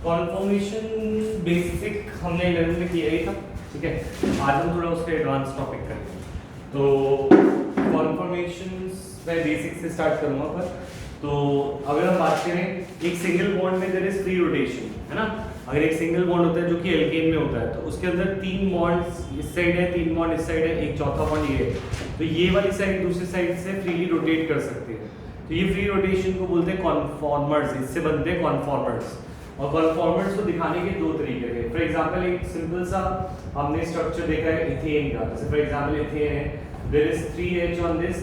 Conformation basic हमने 11 में किया ही था, ठीक है। आज हम थोड़ा उसके एडवांस टॉपिक करेंगे। तो कॉन्फॉर्मेशंस मैं बेसिक से स्टार्ट करूंगा पर तो अगर हम बात करें एक सिंगल बॉन्ड में देयर इज फ्री रोटेशन, है ना। अगर एक सिंगल बॉन्ड होता है जो कि एल्केन में होता है तो उसके अंदर 3 बॉन्ड्स इस साइड है, 3 बॉन्ड इस साइड है, एक चौथा बॉन्ड ये है। तो ये वाली साइड दूसरी साइड से फ्रीली रोटेट कर सकती है। तो ये फ्री रोटेशन को बोलते हैं कॉन्फॉर्मर्स, इससे बनते हैं कॉन्फॉर्मर्स। और कॉन्फॉर्मर्स को दिखाने के दो तरीके थे। फॉर एग्जांपल एक सिंपल सा हमने स्ट्रक्चर देखा है इथेन का। जैसे फॉर एग्जांपल इथेन है, there is 3H on this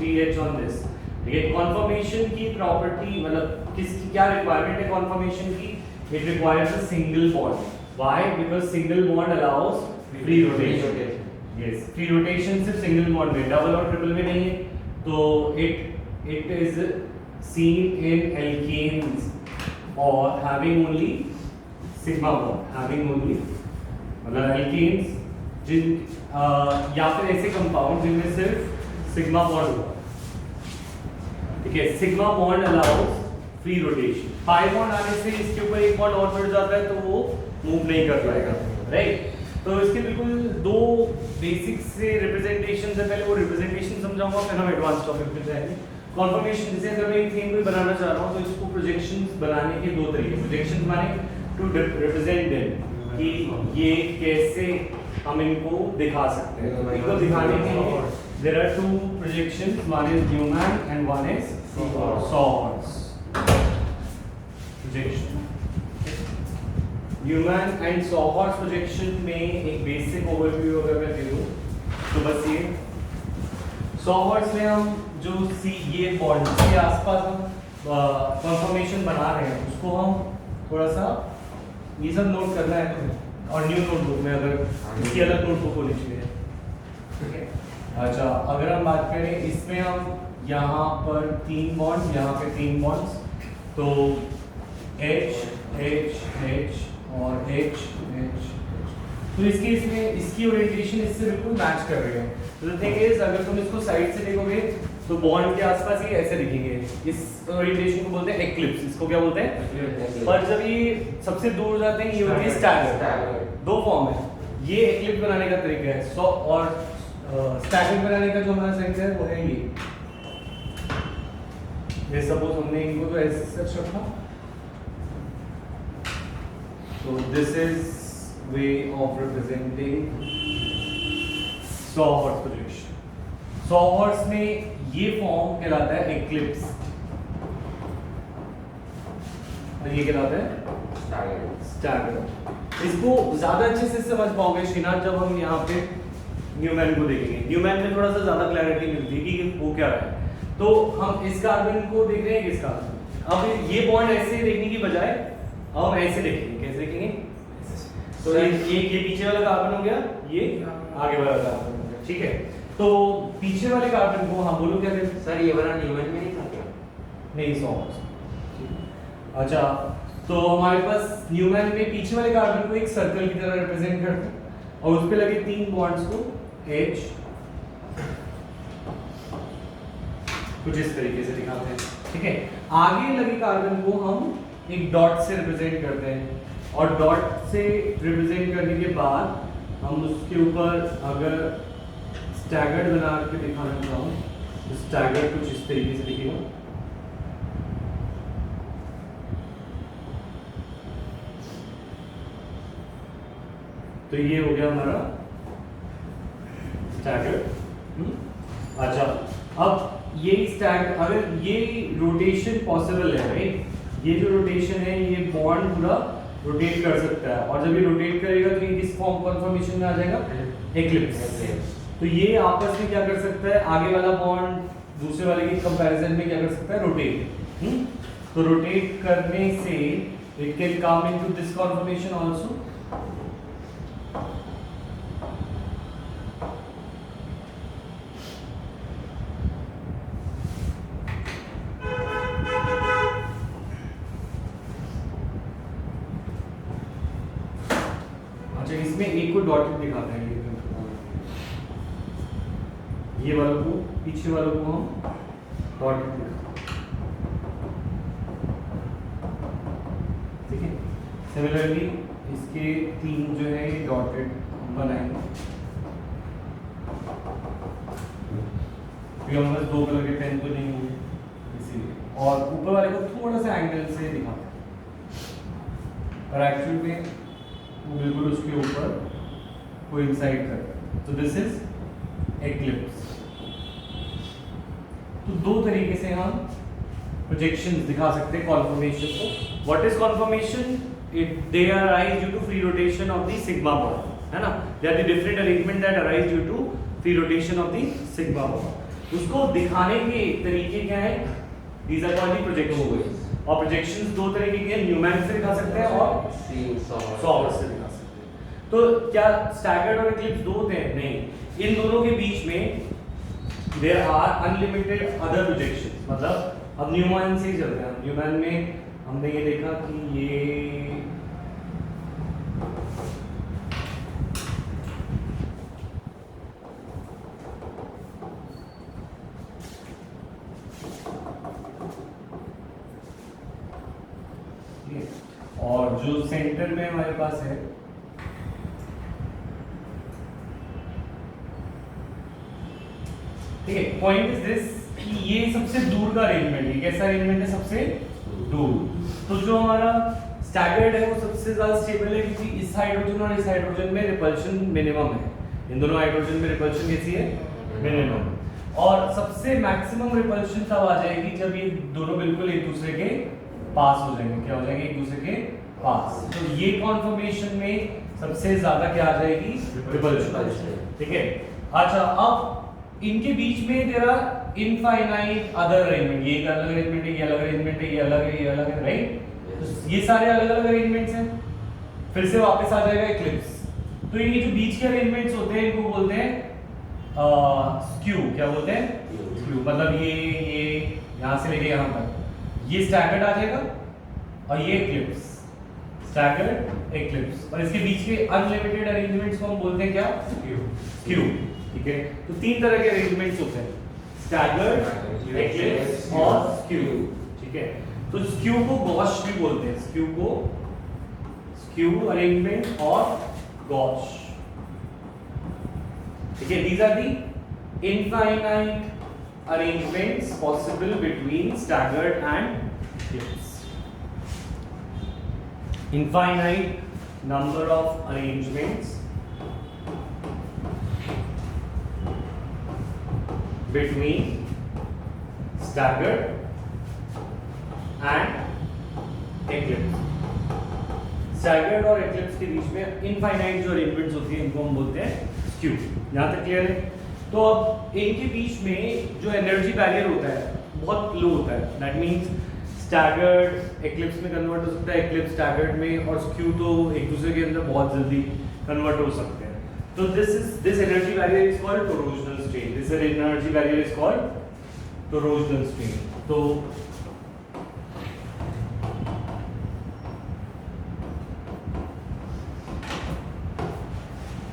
3H on this, ठीक है। कॉन्फॉर्मेशन की प्रॉपर्टी मतलब किसकी क्या रिक्वायरमेंट है कॉन्फॉर्मेशन की? It requires a single bond. Why? Because single bond allows free rotation. Yes, free rotation सिर्फ सिंगल बॉन्ड में, डबल और ट्रिपल में नहीं है। तो it is seen in alkanes or having only sigma bond, having only मतलब alkenes जिन या फिर ऐसे कंपाउंड जिनमें सिर्फ सिग्मा बॉन्ड होगा, ठीक है। Sigma bond allows free rotation. Pi bond आने से इसके ऊपर एक बॉन्ड और जुड़ जाता है तो वो मूव नहीं कर पाएगा, राइट। तो इसके बिल्कुल दो बेसिक से रिप्रेजेंटेशन है। पहले वो रिप्रेजेंटेशन समझाऊंगा फिर हम एडवांस टॉपिक पे जाएंगे। कॉन्फॉर्मेशन जैसे अगर मैं एक थीम को बनाना चाह रहा हूँ तो इसको प्रोजेक्शंस बनाने के दो तरीके। प्रोजेक्शंस माने टू रिप्रेजेंट देम कि ये कैसे हम इनको दिखा सकते हैं। इनको दिखाने के लिए there are two projections, one is Newman and one is sawhorse projection. Newman and sawhorse projection में एक बेसिक ओवरव्यू अगर मैं दे दूं तो बस ये सॉहर्स में हम जो ये बॉन्ड के आसपास हम कॉन्फॉर्मेशन बना रहे हैं उसको हम थोड़ा सा ये सब नोट करना है तो, और न्यू नोटबुक में अगर इसकी अलग नोटबुक होनी चाहिए, ठीक है। अच्छा, अगर हम बात करें इसमें हम यहाँ पर 3 बॉन्ड, यहाँ पे 3 बॉन्ड्स, तो H H H और H H। तो इसके इसमें इसकी ओरिएंटेशन इससे बिल्कुल मैच कर रही है। तो द थिंग इज अगर तुम इसको साइड से देखोगे तो बॉन्ड के आसपास ये ऐसे दिखेंगे। इस ओरिएंटेशन को बोलते हैं एक्लिप्स। इसको क्या बोलते हैं? पर जब ये सबसे दूर जाते हैं ये होती है स्टैगर। दो फॉर्म है, ये एक्लिप्स बनाने का तरीका है। सो और स्टैगर बनाने का जो हमारा तरीका है वो है ये सपोज हमने इनको तो ऐसे रखा, तो this is way of representing sawhorse projection. sawhorse में ये फॉर्म कहलाता है एक्लिप्स और ये कहलाता है स्टैगर। इसको ज्यादा अच्छे से समझ पाओगे श्रीनाथ जब हम यहाँ पे न्यूमैन को देखेंगे। न्यूमैन में थोड़ा सा ज्यादा क्लैरिटी मिलती है कि वो क्या है। तो हम इस कार्बन को देख रहे हैं, किस कार्बन। अब ये बॉन्ड ऐसे देखने की बजाय अब हम ऐसे देखेंगे। कैसे देखेंगे? तो ये पीछे वाला कार्बन हो गया, ये आगे वाला कार्बन हो गया, ठीक है। तो पीछे वाले कार्बन को हम बोलो क्या कहते हैं? सर ये वाला न्यूमैन में नहीं था क्या? नहीं, सॉहर्स। अच्छा, तो हमारे पास न्यूमैन में पीछे वाले कार्बन को एक सर्कल की तरह रिप्रेजेंट करते हैं और उस पे लगे 3 बॉन्ड्स को H कुछ इस तरीके से दिखाते हैं, ठीक है। आगे लगे कार्बन को हम एक डॉट से रिप्रेजेंट करते हैं और डॉट से रिप्रेजेंट करने के बाद हम उसके ऊपर अगर स्टैगर्ड बना के दिखाना चाहूँ तो स्टैगर्ड कुछ इस तरीके से दिखेगा। तो ये हो गया हमारा स्टैगर्ड। अच्छा, अब ये स्टैगर्ड अगर ये रोटेशन पॉसिबल है, राइट, ये जो रोटेशन है ये बॉन्ड पूरा रोटेट कर सकता है और जब ये रोटेट करेगा तो ये किस फॉर्म कॉन्फॉर्मेशन में आ जाएगा? एक्लिप्स। तो ये आपस में क्या कर सकता है? आगे वाला बॉन्ड दूसरे वाले के कंपैरिजन में क्या कर सकता है? रोटेट। तो रोटेट करने से it can come into this conformation also. इसमें एक को डॉटेड दिखाते हैं, ये वालों को, पीछे वालों को हम डॉटेड दिखाते हैं, ठीक है। सिमिलरली इसके 3 जो है ये डॉटेड बनाएंगे, क्योंकि हमारे पास 2 कलर के पेन तो नहीं होंगे इसीलिए, और ऊपर वाले को थोड़ा सा एंगल से दिखाते हैं और एक्चुअल में वो बिल्कुल उसके ऊपर कोइंसाइड करता है। तो दिस इज एक्लिप्स। तो 2 तरीके से हम प्रोजेक्शंस दिखा सकते हैं कॉन्फर्मेशन को। What is conformation? They arise due to free rotation of the sigma bond, है ना? They are the different arrangement that arise due to free rotation of the sigma bond. उसको दिखाने के तरीके क्या है? These are called the projections. और projections 2 तरीके के हैं, न्यूमैन से दिखा सकते हैं और सॉवर से दिखा सकते हैं। तो क्या स्टैगर्ड और एक्लिप्स 2 होते हैं? नहीं, इन दोनों के बीच में there are unlimited other projections. मतलब अब न्यूमैन से ही चलते हैं। न्यूमैन में हमने ये देखा कि ये और जो सेंटर में हमारे पास है ठीक है। पॉइंट इज दिस कि ये सबसे दूर का अरेंजमेंट है। कैसा अरेंजमेंट है? सबसे दूर। तो जो हमारा स्टैगर्ड है वो सबसे ज्यादा स्टेबल है, क्योंकि इस हाइड्रोजन और इस हाइड्रोजन में रिपल्शन मिनिमम है। इन दोनों हाइड्रोजन में रिपल्शन कैसी है? मिनिमम। और सबसे मैक्सिमम रिपल्शन तब आ जाएगी जब ये दोनों बिल्कुल एक दूसरे के पास हो जाएंगे। क्या हो जाएंगे? एक दूसरे के पास। तो ये कॉन्फर्मेशन में सबसे ज्यादा क्या आ जाएगी? रिपल्शन। ठीक है। अच्छा, अब इनके बीच में there are infinite other arrangement. ये एक अलग अरेंजमेंट है, ये अलग अरेंजमेंट है, ये अलग है, ये अलग है, राइट? तो ये सारे अलग अलग अरेंजमेंट्स हैं। फिर से वापस आ जाएगा एक्लिप्स। तो ये जो बीच के अरेंजमेंट्स होते हैं इनको बोलते हैं स्क्यू। क्या बोलते हैं? स्क्यू। मतलब ये यहाँ से लेके यहाँ तक ये स्टैगर्ड आ जाएगा और ये एक्लिप्स। Staggered, eclipse. और इसके बीच के अनलिमिटेड अरेंजमेंट्स को हम बोलते हैं क्या? स्क्यू। ठीक है। तो 3 तरह के अरेंजमेंट्स होते हैं, स्टैगर्ड, एक्लिप्स और स्क्यू। ठीक है। तो स्क्यू को गॉश भी बोलते हैं। स्क्यू को स्क्यू अरेंजमेंट और गॉश। ठीक है। These are the infinite arrangements possible between staggered and eclipse. Infinite number of arrangements between staggered and eclipse. Staggered और एक्लिप्स के बीच में इनफाइनाइट जो अरेंजमेंट्स होती है इनको हम बोलते हैं स्क्यू। यहाँ तक क्लियर है? तो अब इनके बीच में जो एनर्जी बैरियर होता है बहुत लो होता है। दैट मींस स्टैगर्ड एक्लिप्स में कन्वर्ट हो सकता है, एक्लिप्स स्टैगर्ड में, और स्क्यू तो एक दूसरे के अंदर बहुत जल्दी कन्वर्ट हो सकते हैं। तो this energy barrier is called torsional strain. This energy barrier is called torsional strain. तो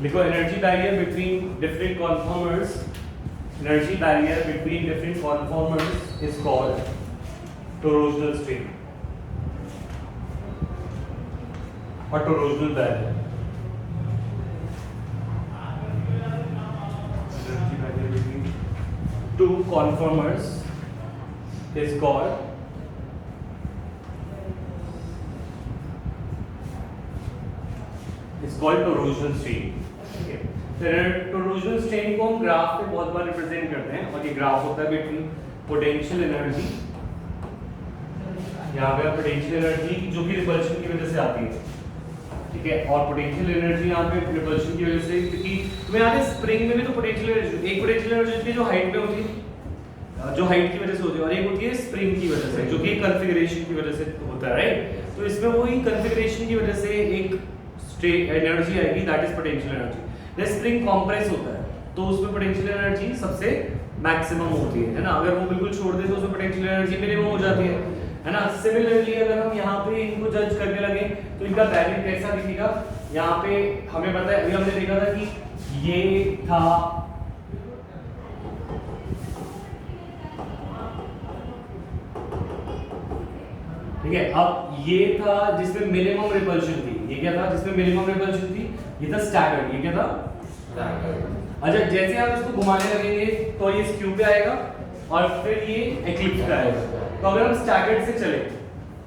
लिखो energy barrier between different conformers. Energy barrier between different conformers is called torsional strain और torsional barrier. Energy barrier between 2 conformers is called torsional strain. Torsional strain को हम graph पे बहुत बार represent करते हैं, और ये ग्राफ होता है बिटवीन पोटेंशियल एनर्जी। यहाँ पे पोटेंशियल एनर्जी जो कि रिपल्शन की वजह से आती है, ठीक है, और पोटेंशियल एनर्जी यहाँ पे रिपल्शन की वजह से, क्योंकि तुम्हें याद है स्प्रिंग में भी तो पोटेंशियल एनर्जी, एक पोटेंशियल एनर्जी होती है जो हाइट पे होती है, जो हाइट की वजह से होती है, और एक होती है स्प्रिंग की वजह से जो कि कॉन्फ़िगरेशन की वजह से होता है, राइट? तो इसमें वही कॉन्फ़िगरेशन की वजह से एक एनर्जी आएगी, दैट इज पोटेंशियल एनर्जी। जब स्प्रिंग कंप्रेस होता है तो उसमें पोटेंशियल एनर्जी सबसे मैक्सिमम होती है ना? अगर वो बिल्कुल छोड़ दे तो उसमें पोटेंशियल एनर्जी मिनिमम हो जाती है ना? सिमिलरली अगर हम यहाँ पे इनको जज करने लगे तो इनका बैरियर कैसा दिखेगा? यहाँ पे हमें पता है, अभी हमने देखा था कि ये था ठीक है, अब ये था जिसमें मिनिमम रिपल्शन थी, ये क्या था जिसमें मिनिमम रिपल्शन थी, ये था स्टैगर्ड, ये क्या था। अच्छा, जैसे आप इसको घुमाने लगेंगे तो ये स्क्यू पे आएगा और फिर ये एक्लिप्स पे आएगा। तो अगर हम स्टैगर्ड से चले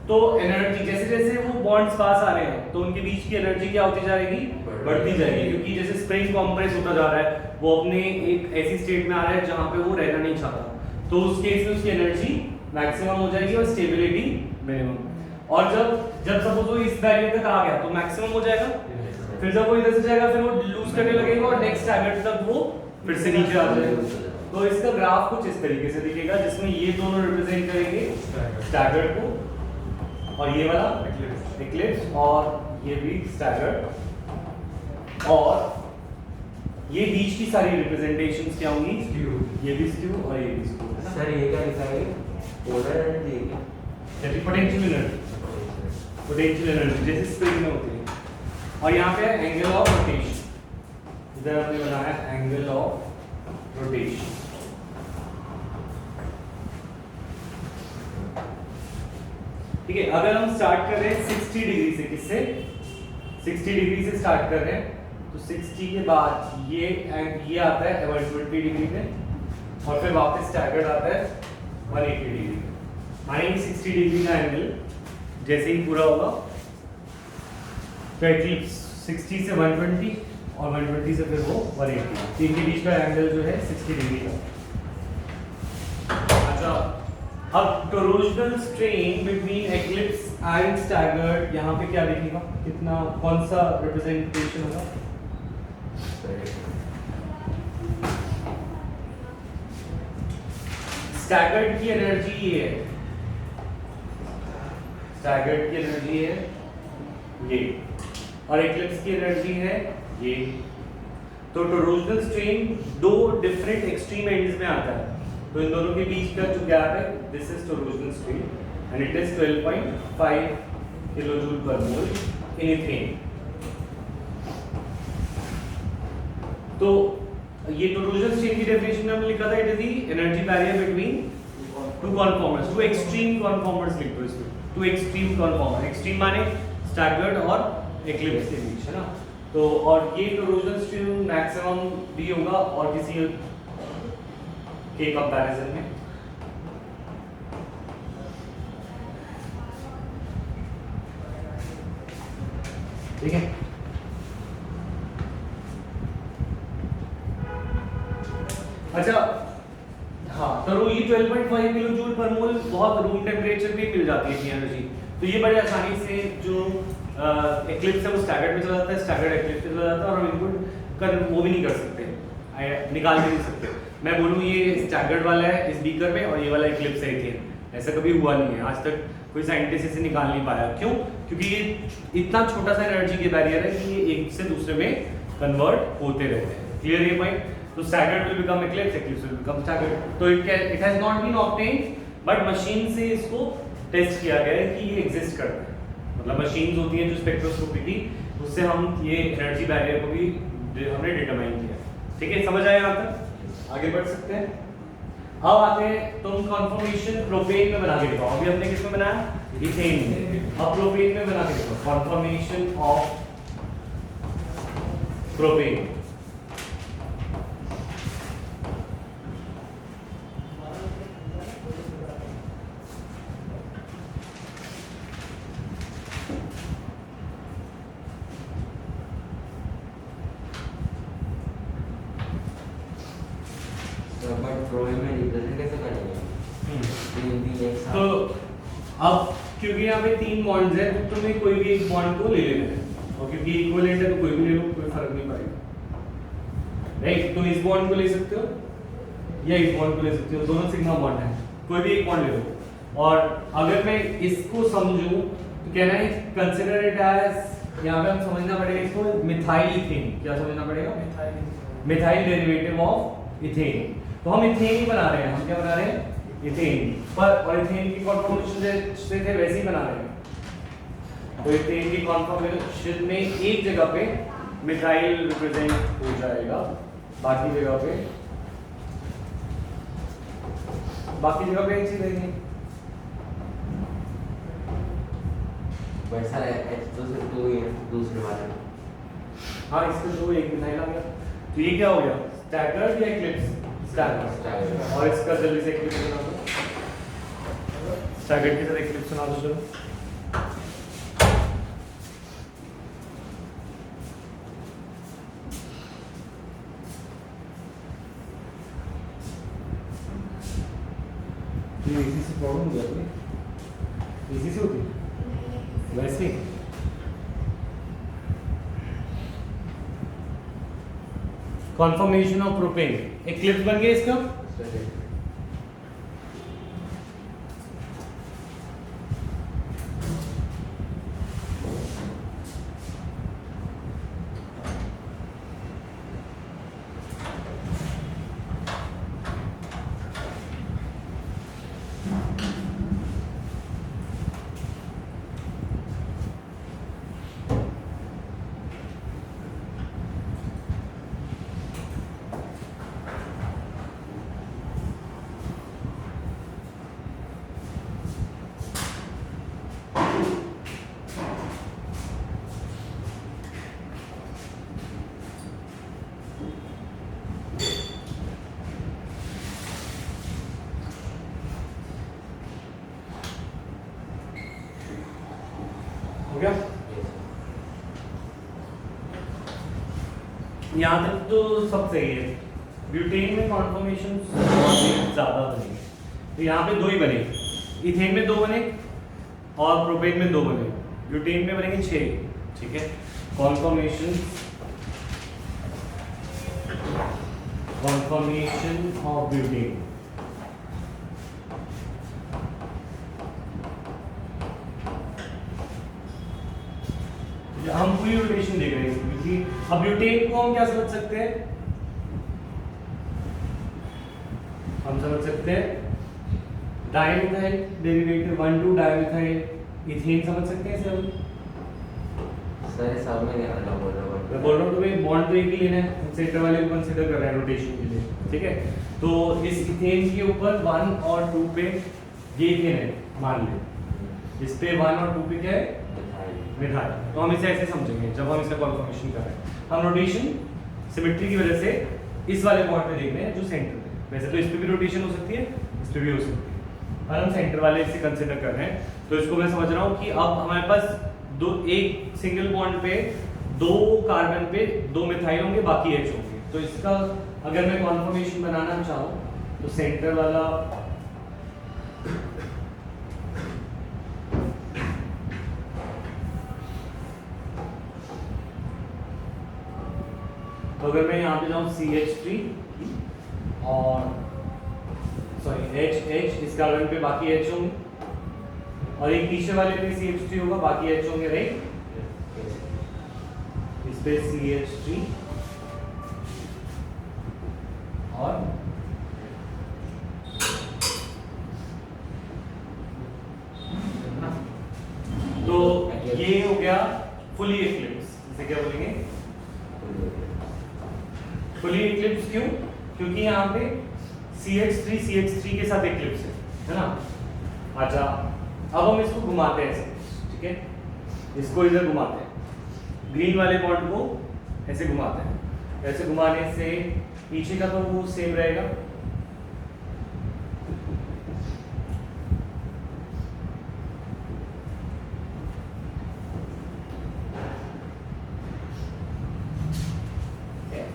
तो एनर्जी जैसे जैसे वो बॉन्ड्स पास आ रहे हैं तो उनके बीच की एनर्जी क्या होती जाएगी, बढ़ती जाएगी, क्योंकि जैसे स्प्रिंग कॉम्प्रेस होता जा रहा है, वो अपने एक ऐसी स्टेट में आ रहा है जहां पे वो रहना नहीं चाहता, तो उस केस में उसकी एनर्जी मैक्सिमम हो जाएगी और स्टेबिलिटी मिनिमम। और जब जब सपोज वो इस बैरियर तक आ गया तो मैक्सिमम हो जाएगा, फिर जब वो इधर से जाएगा फिर वो लूज करने लगेगा और नेक्स्ट टारगेट तक वो फिर से नीचे आ जाएगा। तो इसका ग्राफ कुछ इस तरीके से दिखेगा जिसमें ये दोनों रिप्रेजेंट करेंगे स्टैगर्ड को और ये वाला एक्लिप्स और ये भी स्टैगर्ड, और ये बीच की सारी रिप्रेजेंटेशंस क्या होंगी, ये भी स्क्यू और ये भी स्क्यू। सर ये क्या लिखा है, पोलर एनर्जी है क्या, पोटेंशियल एनर्जी, पोटेंशियल एनर्जी जैसे स्प्रिंग में होती है। और यहाँ पे एंगल ऑफ रोटेशन, इधर हमने बनाया एंगल ऑफ रोटेशन। ठीक है, अगर हम स्टार्ट कर रहे हैं 60 डिग्री से, किससे 60 डिग्री से स्टार्ट कर रहे हैं, तो 60 के बाद ये आता है 120 डिग्री में और फिर वापस स्टैगर्ड आता है 180 डिग्री में। माने 60 डिग्री का एंगल जैसे ही पूरा होगा तो एक्लिप्स 60 से 120 और 120 से फिर वो 180, तो इनके बीच का एंगल जो है 60 डिग्री का। अच्छा, अब torsional strain between eclipse and staggered, यहाँ पे क्या दिखेगा, कितना कौन सा रिप्रेजेंटेशन होगा, स्टैगर्ड की एनर्जी ये है, स्टैगर्ड की एनर्जी है ये और एक्लिप्स की एनर्जी है ये। तो टोरोजनल स्ट्रेन दो डिफरेंट एक्सट्रीम एंड्स में आता है, तो इन दोनों के बीच का जो गैप है this is torsional strain and it is 12.5 kilojoule per mole in ethane. तो ये टोरोजनल स्ट्रेन की डेफिनेशन में हमने लिखा था, it is the energy barrier between two conformers, two extreme conformers लिख दो इसमें, टू एक्सट्रीम कॉन्फॉर्मर, एक्सट्रीम माने स्टैगर्ड और एक्लिप्स के बीच, है ना। तो और ये टोरोजनल स्ट्रेन मैक्सिमम भी होगा और किसी के कंपैरिजन में। ठीक है, अच्छा हाँ, तो ये 12.5 किलो जूल पर मोल बहुत रूम टेम्परेचर पे मिल जाती है एनर्जी, तो ये बड़े आसानी से जो एक्लिप्स है वो स्टैगर्ड में चला जाता है, स्टैगर्ड एक्लिप्स में चला जाता है और हम इनको वो भी नहीं कर सकते, निकाल भी नहीं सकते। मैं बोलूँ ये स्टैगर्ड वाला है इस बीकर में और ये वाला एक्लिप्स है इथेन, ऐसा कभी हुआ नहीं है आज तक, कोई साइंटिस्ट इसे निकाल नहीं पाया। क्यों? क्योंकि ये इतना छोटा सा एनर्जी के बैरियर है कि ये एक से दूसरे में कन्वर्ट होते रहते हैं। क्लियर ये पॉइंट? तो staggered will become eclipse, eclipse will become staggered. तो it has not been obtained but machine से इसको टेस्ट किया गया है कि ये एग्जिस्ट करता है। मतलब मशीन्स होती हैं जो स्पेक्ट्रोस्कोपी की, उससे हम ये एनर्जी बैरियर को भी हमने डिटरमाइन किया। ठीक है, समझ आया यहाँ तक? आगे बढ़ सकते हैं। अब आते हैं, तुम कॉन्फॉर्मेशन प्रोपेन में बना के दिखाओ। अभी हमने किसमें बनाया? इथेन में। अब प्रोपेन में बना के दिखाओ, कॉन्फॉर्मेशन ऑफ प्रोपेन। तो अब क्योंकि यहाँ पे 3 बॉन्ड्स हैं तो तुम्हें कोई भी एक बॉन्ड को ले लेना है, और क्योंकि इक्विवेलेंट है तो कोई भी ले लो, कोई फर्क नहीं पड़ेगा। राइट, तुम इस बॉन्ड को ले सकते हो या इस बॉन्ड को ले सकते हो, दोनों सिग्मा बॉन्ड है, कोई भी एक बॉन्ड ले लो। और अगर मैं इसको समझूं तो कहना है कंसीडर इट एज, यहाँ पे हम समझना पड़ेगा इसको मिथाइल इथेन। क्या समझना पड़ेगा? Methyl derivative of ethane. तो हम इथेन ही बना रहे हैं, हम क्या बना रहे हैं? इथेन। पर और इथेन की कॉन्फॉर्मेशन से थे वैसे ही बना रहे हैं। तो इथेन की कॉन्फॉर्मेशन में एक जगह पे मिथाइल रिप्रेजेंट हो जाएगा, बाकी जगह पे एक चीज रहेगी। बट सर एच तो सिर्फ 2 ही है दूसरे वाले में। हाँ इसके दो एक मिथाइल आ गया, तो ये क्या हो गया स्टैगर्ड या एक्लिप्स स्टैगर्ड। और इसका जल्दी से एक्लिप्स बना दो, स्टैगर्ड के साथ एक्लिप्स बना दो चलो। ये इसी से प्रॉब्लम हो जाती है, इसी से होती है वैसे ही। कॉन्फर्मेशन ऑफ प्रोपेन, एक्लिप्स बन गया इसका। हो गया। यहाँ तक तो सब सही है। ब्यूटेन में कॉन्फर्मेशन ज्यादा बनेंगे, तो यहाँ पे दो ही बने, इथेन में दो बने और प्रोपेन में दो बने, ब्यूटेन में बनेंगे 6। ठीक है, कॉन्फर्मेशन ऑफ ब्यूटेन। हम पूरी रोटेशन देख रहे हैं क्योंकि अब ब्यूटेन को हम क्या समझ सकते हैं, हम समझ सकते हैं डाइमिथाइल डेरिवेटिव 1,2 डाइमिथाइल इथेन समझ सकते हैं सर। सर सब में नहीं आ रहा बोल रहा हूँ मैं बोल रहा हूँ तुम्हें बॉन्ड तो एक ही लेना है, सेंटर वाले को कंसीडर कर रहे हैं रोटेशन के लिए। ठीक है, तो इस इथेन के ऊपर 1 और 2 पे ये इथेन है मान ले, इस पे 1 और 2 पे क्या है मिथाइल, तो हम इसे ऐसे समझेंगे जब हम इसका कॉन्फर्मेशन कर रहे हैं। हम रोटेशन सिमेट्री की वजह से इस वाले बॉन्ड पे देख रहे हैं जो सेंटर है, वैसे तो इस पे भी रोटेशन हो सकती है इस पे भी हो सकती है, और हम सेंटर वाले इसे कंसीडर कर रहे हैं। तो इसको मैं समझ रहा हूँ कि अब हमारे पास एक सिंगल बॉन्ड पे 2 कार्बन पे 2 मिथाइल होंगे, बाकी H होंगे। तो इसका अगर मैं कॉन्फर्मेशन बनाना चाहूँ तो सेंटर वाला तो अगर मैं यहाँ पे जाऊँ CH3 और सॉरी H इस कार्बन पे बाकी H होंगे, और एक पीछे वाले पे CH3 होगा बाकी H होंगे, राइट। इस पे CH3 और तो ये हो गया फुली एक्लिप्स। इसे क्या बोलेंगे, फुली एक्लिप्स। क्यों? क्योंकि यहाँ पे CH3 के साथ एक्लिप्स है ना। अच्छा, अब हम इसको घुमाते हैं ऐसे, ठीक है, इसको इधर घुमाते हैं, ग्रीन वाले बॉन्ड को ऐसे घुमाते हैं। ऐसे घुमाने से पीछे का तो वो सेम रहेगा,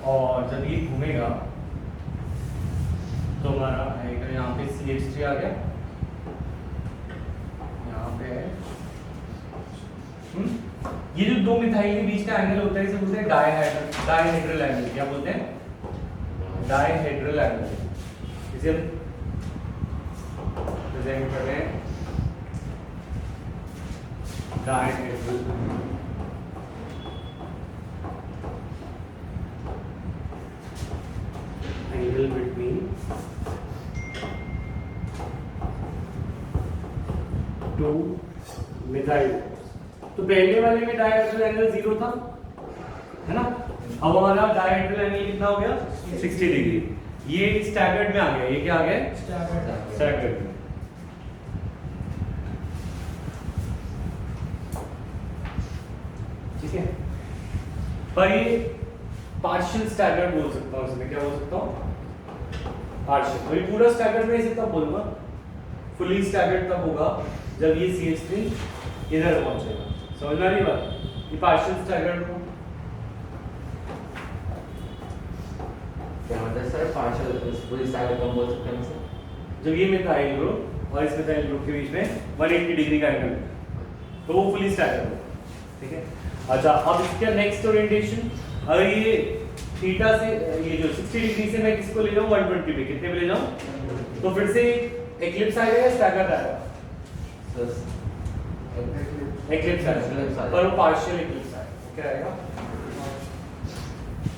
और जब ये घूमेगा तो हमारा आएगा यहाँ पे CH3 आ गया, यहाँ पे है। ये जो 2 मिथाइल के बीच का एंगल होता है इसे बोलते हैं डायहेड्रल एंगल। क्या बोलते हैं? Dihedral angle. इसे हम प्रेजेंट कर रहे हैं डायहेड्रल angle between 2 मिथाइल। तो पहले वाले में डायहेड्रल एंगल 0 था, है ना। अब हमारा डायहेड्रल एंगल कितना हो गया? 60 डिग्री। ये स्टैगर्ड में आ गया, ये क्या आ गया? स्टैगर्ड में। ठीक है। पर ये पार्शियल स्टैगर्ड बोल सकता हूँ, इसमें क्या बोल सकता हूँ, पार्शियल। तो ये पूरा स्टैगर्ड नहीं सकता बोलूंगा, फुली स्टैगर्ड तब होगा जब ये CH3 इधर पहुंचेगा। समझ में आ रही बात? ये पार्शियल स्टैगर्ड को क्या मतलब सर पार्शियल पूरी स्टैगर्ड कम बोल सकते हैं सर? जब ये मिथाइल ग्रुप और इस मिथाइल ग्रुप के बीच में 180 डिग्री का एंगल तो वो फुली स्टैगर्ड होगा, ठीक है। अच्छा, अब इसका नेक्स्ट ओरिएंटेशन, अगर ये थीटा से ये जो 60 डिग्री से मैं किसको ले जाऊं 120 पे, कितने पे ले जाऊं, तो फिर से एक्लिप्स आएगा या स्टैगर्ड आएगा? एक्लिप्स आएगा, पर वो पार्शियल एक्लिप्स आएगा। क्या आएगा?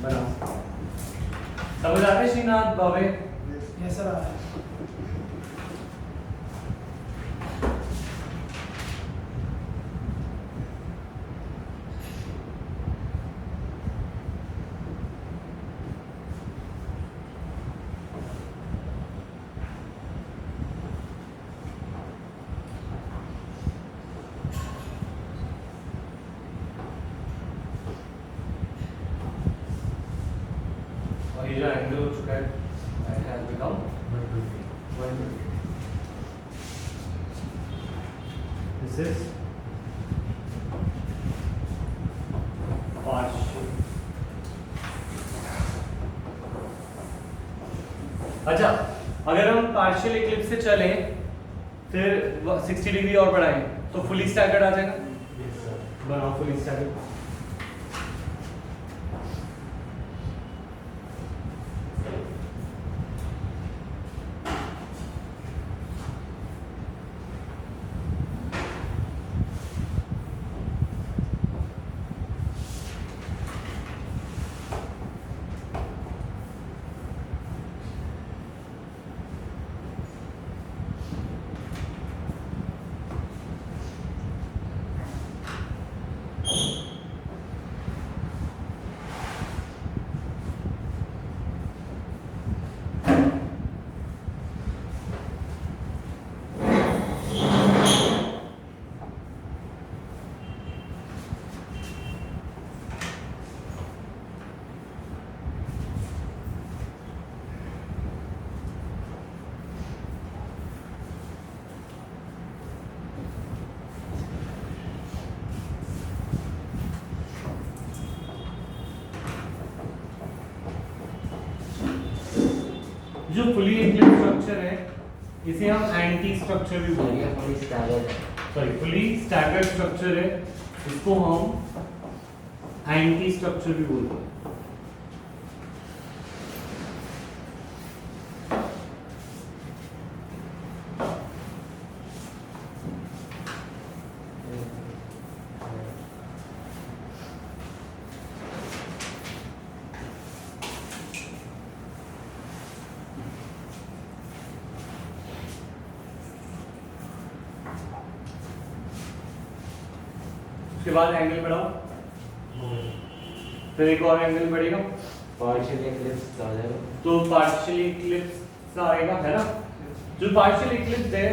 बना समझ आ रहा है श्रीनाथ बाबे? Yes sir. और ये जो एंगल हो चुका है that has become 120. This is partial. अच्छा, अगर हम पार्शियल इक्लिप्स से चले फिर 60 डिग्री और बढ़ाएं तो फुली स्टैगर्ड आ जाएगा। बनाओ फुली स्टैगर्ड। जो फुली इक्लिप्स स्ट्रक्चर है इसे हम एंटी स्ट्रक्चर भी बोलते हैं। फुली स्टैगर्ड है। सॉरी, फुली स्टैगर्ड स्ट्रक्चर है, इसको हम एंटी स्ट्रक्चर भी बोलते हैं। उसके बाद एंगल बढ़ाओ, फिर एक और एंगल बढ़ेगा, पार्शियल इक्लिप्स आ जाएगा। तो पार्शियल इक्लिप्स आएगा, है ना। जो पार्शियल इक्लिप्स है,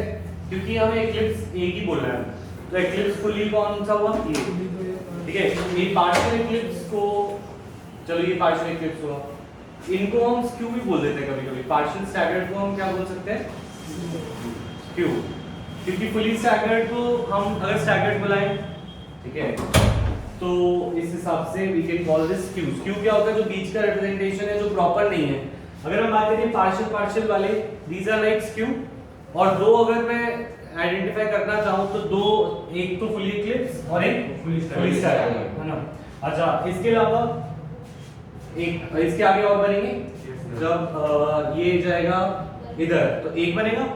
क्योंकि हमें इक्लिप्स एक ही बोलना है, तो इक्लिप्स फुली कौन सा हुआ ये, ठीक है। ये पार्शियल इक्लिप्स को, चलो ये पार्शियल इक्लिप्स हुआ, इनको हम स्क्यू भी बोल देते हैं कभी कभी। पार्शियल स्टैगर्ड को हम क्या बोल सकते हैं, स्क्यू, क्योंकि फुली स्टैगर्ड को हम अगर स्टैगर्ड बुलाएं, ठीक है, तो इस हिसाब से we can call this skew. Skew क्या होता है, जो बीच का रिप्रेजेंटेशन है जो प्रॉपर नहीं है। अगर हम बात करें पार्शियल पार्शियल वाले, दीज आर लाइक स्क्यू, और दो अगर मैं आइडेंटिफाई करना चाहूं तो दो, एक तो फुली इक्लिप्स और एक फुली स्टैगर्ड, है ना। अच्छा, इसके अलावा एक इसके आगे और बनेंगे, जब ये जाएगा इधर तो एक बनेगा,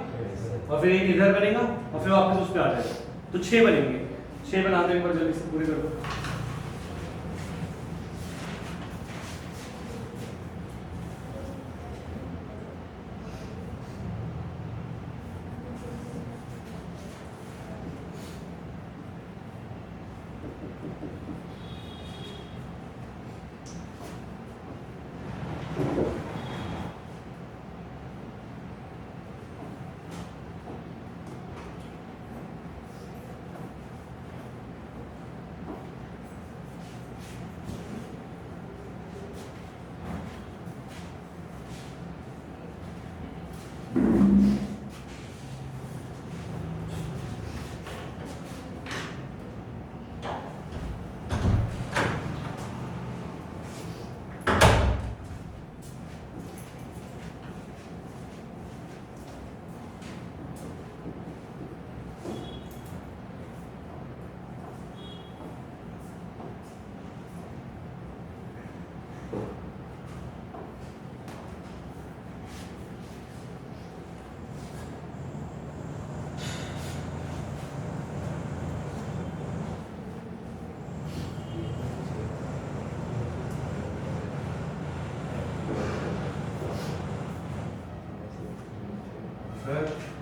और फिर एक इधर बनेगा, और फिर वापस उस पे आ जाएगा, तो 6 बनेंगे। 6 बना दो, एक बार जल्दी से पूरे कर दो।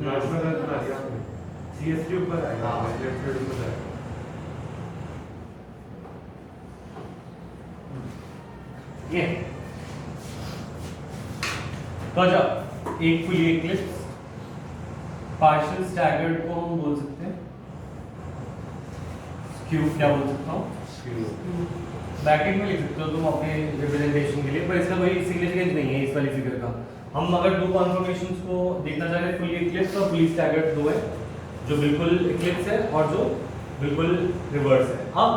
लास्ट में बना दिया आपने CST ऊपर आएगा हाँ। लेफ्ट साइड ऊपर आएगा ये तो अच्छा एक फुली इक्लिप्स पार्शियल स्टैगर्ड को हम बोल सकते हैं स्क्यू, क्या बोल सकता हूँ, ब्रैकेट में लिख सकते हो तुम अपने रिप्रेजेंटेशन के लिए, पर इसका कोई सिग्निफिकेंस नहीं है इस वाली फिगर का। हम अगर दो कॉन्फॉर्मेशंस को देखना चाह रहे हैं, फुली इक्लिप्स और फुली स्टैगर्ड दो है, जो बिल्कुल इक्लिप्स है और जो बिल्कुल रिवर्स है। अब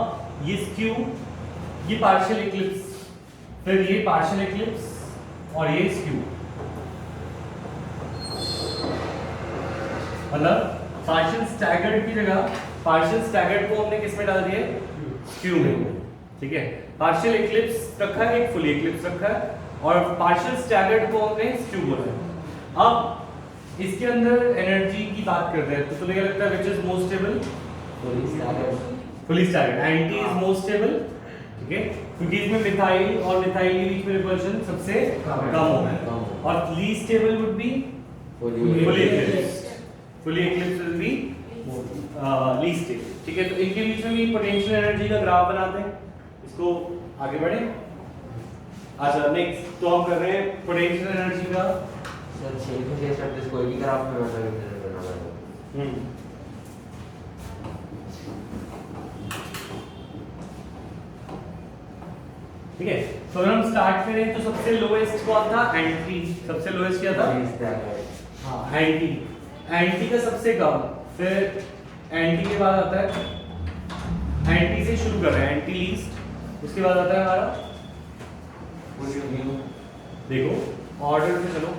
ये स्क्यू, ये पार्शियल इक्लिप्स, फिर ये पार्शियल इक्लिप्स और ये स्क्यू, मतलब पार्शियल स्टैगर्ड की जगह पार्शियल स्टैगर्ड को हमने किस में डाल दिया, स्क्यू में, ठीक है। पार्शियल इक्लिप्स रखा है, एक फुली इक्लिप्स रखा है, और पार्शियल स्टैगर्ड को हमने स्क्यू बोला है। अब इसके अंदर एनर्जी की बात करते हैं, तो तुम्हें क्या लगता है विच is most stable, fully staggered, anti is most stable, ठीक है, क्योंकि इसमें मिथाइल और मिथाइल के बीच में रिपल्शन सबसे कम होगा है, और least stable would be fully Eclipse, fully Eclipse will be least stable, ठीक है। तो इनके बीच में भी पोटेंशियल एनर्जी का ग्राफ बनाते हैं, इसको आगे बढ़े। अच्छा नेक्स्ट तो हम कर रहे हैं पोटेंशियल एनर्जी का, सर 6 में 6 स्टेप कोई भी ग्राफ में मतलब इधर करना पड़ेगा। ठीक है। तो अगर हम स्टार्ट करें तो सबसे लोएस्ट कौन था, एंटी, सबसे लोएस्ट क्या था, हाँ एंटी, एंटी का सबसे कम, फिर एंटी के बाद आता है, एंटी से शुरू कर रहे हैं, एंटी लीस्ट, उसके बाद आता है हमारा, देखो ऑर्डर से चलो,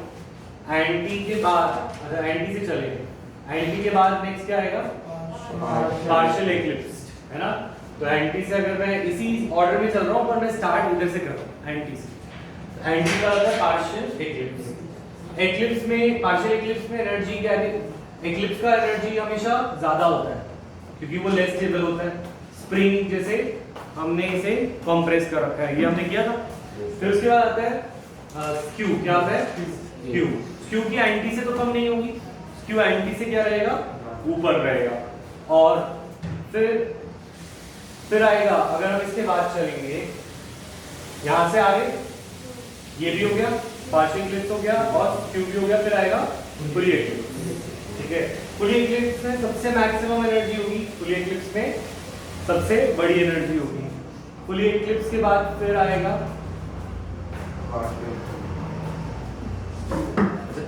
एंटी के बाद, अच्छा एंटी से चले, एंटी के बाद नेक्स्ट क्या आएगा, पार्शियल इक्लिप्स, है ना। तो एंटी से अगर मैं इसी ऑर्डर में चल रहा हूँ पर मैं स्टार्ट इधर से कर रहा हूँ एंटी से, एंटी का आता है पार्शियल इक्लिप्स। इक्लिप्स में, पार्शियल इक्लिप्स में एनर्जी क्या है, इक्लिप्स का एनर्जी हमेशा ज्यादा होता है क्योंकि वो लेस स्टेबल होता है, स्प्रिंग जैसे हमने इसे कंप्रेस कर रखा है, ये हमने किया था। फिर उसके बाद आता है स्क्यू, क्या आता है स्क्यू, स्क्यू की एंटी से तो कम नहीं होगी, स्क्यू एंटी से क्या रहेगा, ऊपर रहेगा। और फिर आएगा, अगर हम इसके बाद चलेंगे यहां से आगे, ये भी हो गया पार्शियल इक्लिप्स हो गया और स्क्यू भी हो गया, फिर आएगा फुली इक्लिप्स, ठीक है। फुली इक्लिप्स में सबसे मैक्सिमम एनर्जी होगी, फुली इक्लिप्स में सबसे बड़ी एनर्जी होगी। फुली इक्लिप्स के बाद फिर आएगा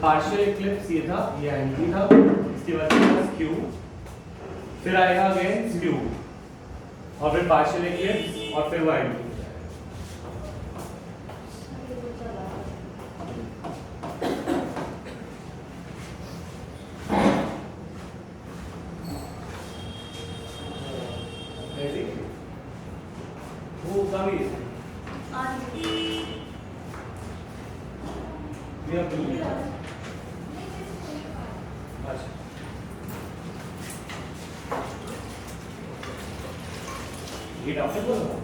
पार्शियल इक्लिप्स, ये था, ये एंटी था, इसके बाद स्क्यू, फिर आएगा अगेन स्क्यू, और फिर पार्शियल इक्लिप्स, और फिर वो एंटी। वो काफी अच्छा, ये डॉक्टर बोल रहा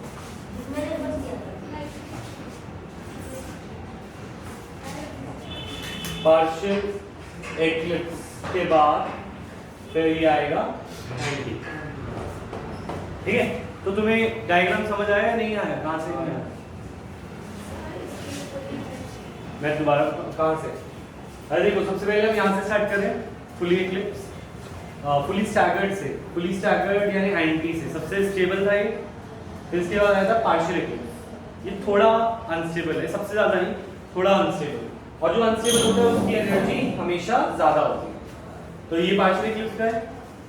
पार्शियल इक्लिप्स के बाद फिर ये आएगा एंटी, ठीक है। तो तुम्हें डायग्राम समझ आया या नहीं आया, कहाँ से नहीं आया, मैं दोबारा कहाँ से, अरे देखो सबसे पहले हम यहाँ से स्टार्ट करें, फुली इक्लिप्स, फुली स्टैगर्ड से, फुली स्टैगर्ड यानी एंटी से सबसे स्टेबल था ये, फिर इसके बाद आया था पार्शियल इक्लिप्स, ये थोड़ा अनस्टेबल है, सबसे ज्यादा नहीं, थोड़ा अनस्टेबल, और जो अनस्टेबल होता है उसकी एनर्जी हमेशा ज्यादा होती है। तो ये पार्शियल इक्लिप्स का है।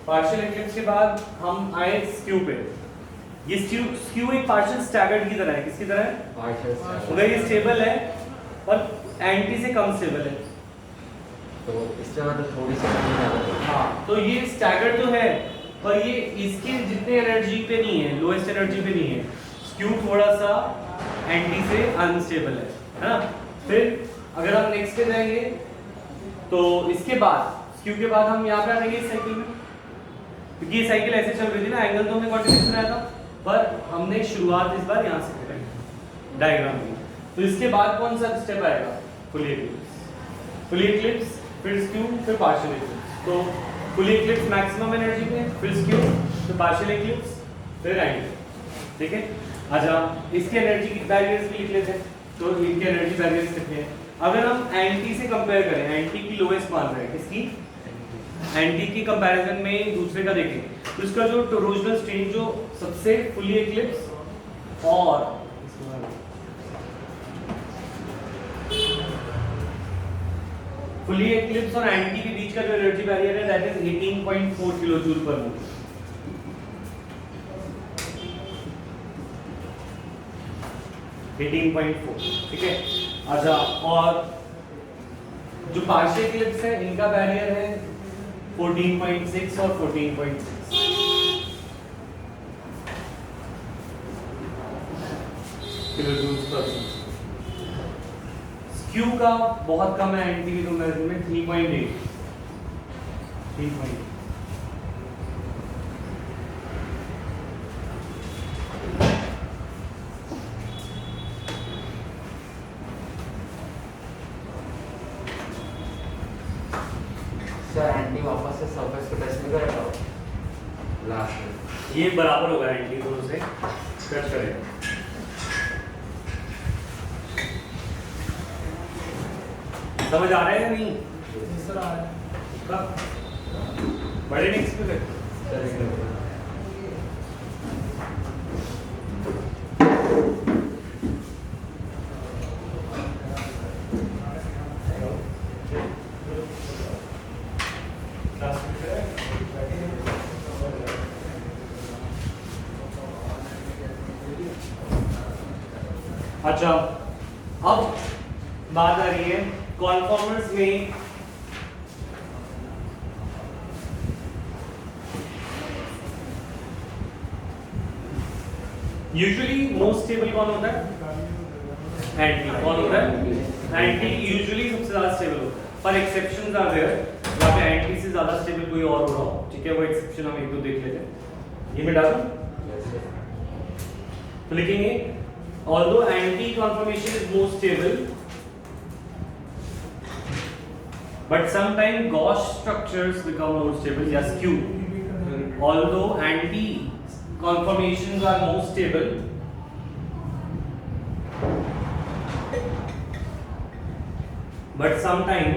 पार्शियल इक्लिप्स के बाद हम आए स्क्यू पे, ये स्क्यू एक पार्शियल स्टैगर्ड की तरह है, किसकी तरह है, अगर ये स्टेबल है पर एंटी से कम स्टेबल है, तो इससे मतलब थोड़ी सी कमी ज्यादा है। हाँ, तो ये स्टैगर्ड तो है पर ये इसके जितने एनर्जी पे नहीं है, लोएस्ट एनर्जी पे नहीं है, स्क्यू थोड़ा सा एंटी से अनस्टेबल है ना। फिर अगर हम नेक्स्ट पे जाएंगे तो इसके बाद स्क्यू के बाद हम यहाँ पे आ जाएंगे इस साइकिल में, क्योंकि ये साइकिल ऐसे चल रही थी ना, एंगल तो हमने कॉन्टिन्यूस बनाया था, पर हमने शुरुआत इस बार यहाँ से करेंगे डायग्राम की। तो इसके बाद कौन सा स्टेप आएगा, फुली इक्लिप्स, फुली इक्लिप्स, फिर स्क्यू, फिर पार्शियल इक्लिप्स। तो फुली इक्लिप्स मैक्सिमम एनर्जी में, फिर स्क्यू, फिर पार्शियल इक्लिप्स, फिर एंटी। ठीक है, अच्छा इसके एनर्जी बैरियर्स भी लिख लेते हैं। तो इनके एनर्जी बैरियर्स कितने हैं? अगर हम एंटी से कंपेयर करें, एंटी की लोएस्ट मान रहे हैं, किसकी? एंटी की कंपैरिजन में दूसरे का देखें तो इसका जो टोरोजनल स्टेट जो सबसे फुली इक्लिप्स और फुली इक्लिप्स और एंटी के बीच का जो एनर्जी बैरियर है that is 18.4 kilo joule per mole. ठीक है, अच्छा और जो पार्शियल इक्लिप्स है इनका बैरियर है 14.6 और 14.6 किलो जूल पर। स्क्यू का बहुत कम है एंटी की कंपैरिजन में 3.8। सर एंटी वापस से सरफेस पे टच नहीं करेगा लास्ट में? ये बराबर होगा एंटी दोनों से टच करेगा। समझ आ रहा है या नहीं? सर आ रहा है। कब बड़े नेक्स्ट पे अच्छा अब बात आ रही है कॉन्फॉर्मर्स में यूजुअली मोस्ट स्टेबल कौन होता है? एंटी। कौन होता है? एंटी यूजुअली सबसे ज्यादा स्टेबल होता है, पर एक्सेप्शंस आर देयर जहां पे एंटी से ज्यादा स्टेबल कोई और हो रहा हो। ठीक है, वो एक्सेप्शन हम एक दो देख लेते हैं। ये मैं डालूं तो लिखेंगे although anti conformation is more stable but sometimes gauge structures become more stable या skew। although anti conformations are more stable but sometimes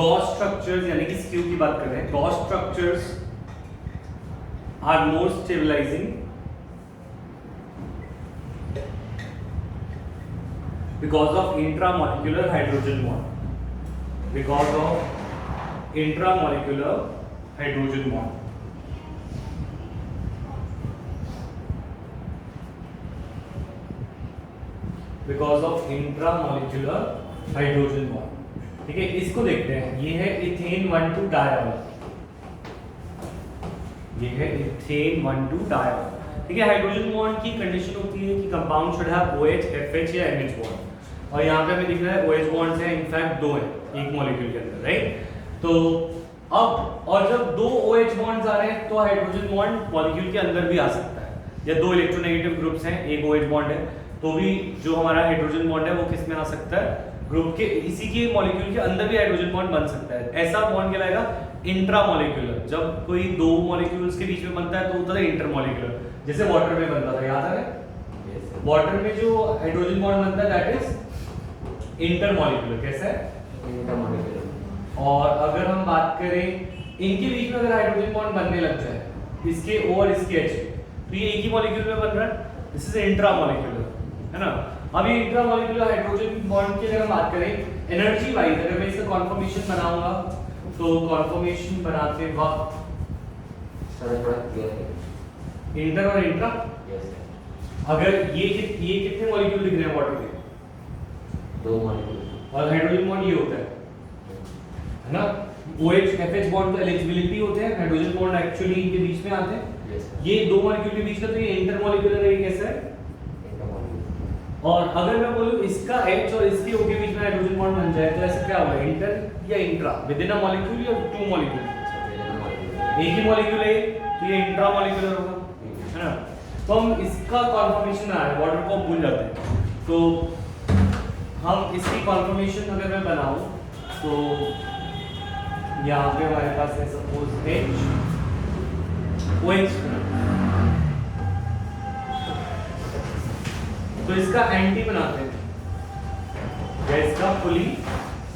gauge structures यानी कि skew की बात कर रहे हैं, gauge structures are more stabilizing because of intramolecular hydrogen bond, because of intramolecular hydrogen bond। because of intramolecular hydrogen bond। ठीक है, इसको देखते हैं। ये है इथेन 1,2 डायॉल, ये है इथेन 1,2 डायॉल। ठीक है, हाइड्रोजन बॉन्ड की कंडीशन होती है कि compound should have OH, FH या NH बॉन्ड, और यहाँ पे हमें दिख रहा है OH बॉन्ड्स हैं, इनफैक्ट दो हैं एक मॉलिक्यूल के अंदर, राइट? तो अब और जब दो OH बॉन्ड्स आ रहे हैं तो हाइड्रोजन बॉन्ड मॉलिक्यूल के अंदर भी आ सकता है, या दो इलेक्ट्रोनेगेटिव ग्रुप्स हैं, एक OH बॉन्ड है, तो भी जो हमारा हाइड्रोजन बॉन्ड है वो किस में आ सकता है? ग्रुप के इसी के मॉलिक्यूल के अंदर भी हाइड्रोजन बॉन्ड बन सकता है। ऐसा बॉन्ड कहलाएगा इंट्रामॉलिक्यूलर। जब कोई दो मॉलिक्यूल्स के बीच में बनता है तो होता है इंटरमॉलिक्यूलर, जैसे वाटर में बनता था, याद आ रहा है? वाटर में जो हाइड्रोजन बॉन्ड बनता है दैट इज इंटरमॉलिक्यूलर। कैसा है? इंटरमॉलिक्यूलर। और अगर हम बात करें इनके बीच में अगर हाइड्रोजन बॉन्ड बनने लग जाए, इसके O और इसके H, तो ये एक ही मॉलिक्यूल में बन रहा है, दिस इज इंट्रामॉलिक्यूलर, है ना? अब ये इंट्रामॉलिक्यूलर हाइड्रोजन बॉन्ड की अगर हम बात करें एनर्जी वाइज, अगर मैं इसका कॉन्फॉर्मेशन बनाऊंगा तो कॉन्फॉर्मेशन बनाते वक्त सर थोड़ा क्लियर है। इंटर और इंट्रा, यस अगर ये कितने मॉलिक्यूल दिख रहे हैं वाटर के? दो मॉलिक्यूल, और हाइड्रोजन बॉन्ड ये होता है ना? OH FH बॉन्ड तो एलिजिबिलिटी होते हैं, हाइड्रोजन बॉन्ड एक्चुअली इनके बीच में आते हैं। यस ये दो मॉलिक्यूल के बीच का, तो ये इंटरमॉलिक्यूलर है। ये कैसा है? इंटरमॉलिक्यूलर। और अगर मैं बोलूं इसका H और इसके O के बीच में हाइड्रोजन बॉन्ड बन जाए तो ऐसा क्या होगा? इंटर या intra, with in a molecule या टू मॉलिक्यूल? एक ही मॉलिक्यूल है तो ये इंट्रामॉलिक्यूलर होगा, है ना? तो हम इसका कॉन्फॉर्मेशन आ रहा है, वाटर को भूल जाते हैं, तो हम इसकी कॉन्फॉर्मेशन अगर मैं बनाऊं तो यहाँ पे हमारे पास है सपोज H OH, तो इसका एंटी बनाते हैं या इसका फुली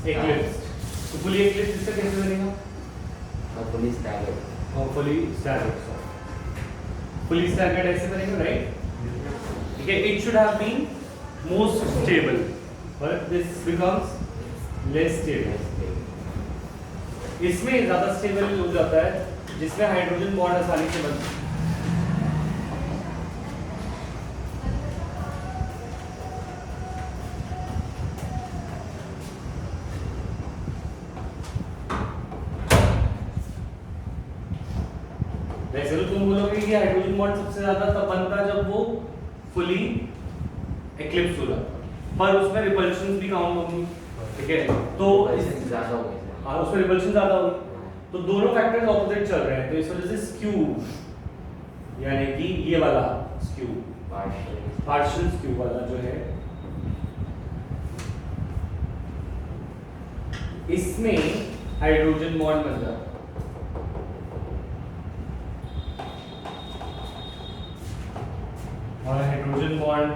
एक्लिप्स्ड। तो फुली एक्लिप्स्ड इसका कैसे बनेगा? पुलिस टैगेट और फुली स्टैगर्ड, फुली स्टैगर्ड ऐसे बनेगा, राइट? ठीक है, it should have been most stable but this becomes less stable. इसमें ज्यादा स्टेबल हो जाता है जिसमें हाइड्रोजन बॉन्ड आसानी से बनता है। वैसे तो तुम बोलोगे कि हाइड्रोजन बॉन्ड सबसे ज्यादा तब बनता जब वो फुली एक्लिप्स हो जाता, पर उसमें रिपल्शंस भी काउंट होंगी, ठीक है? तो ज्यादा हो गई। हाँ, उसमें रिपल्शन ज्यादा होगी, तो दोनों फैक्टर्स ऑपोजिट चल रहे हैं, तो इस वजह से स्क्यू, यानी कि ये वाला स्क्यू, पार्शियल स्क्यू वाला जो है, इसमें हाइड्रोजन बॉन्ड बन जाता है। और हाइड्रोजन बॉन्ड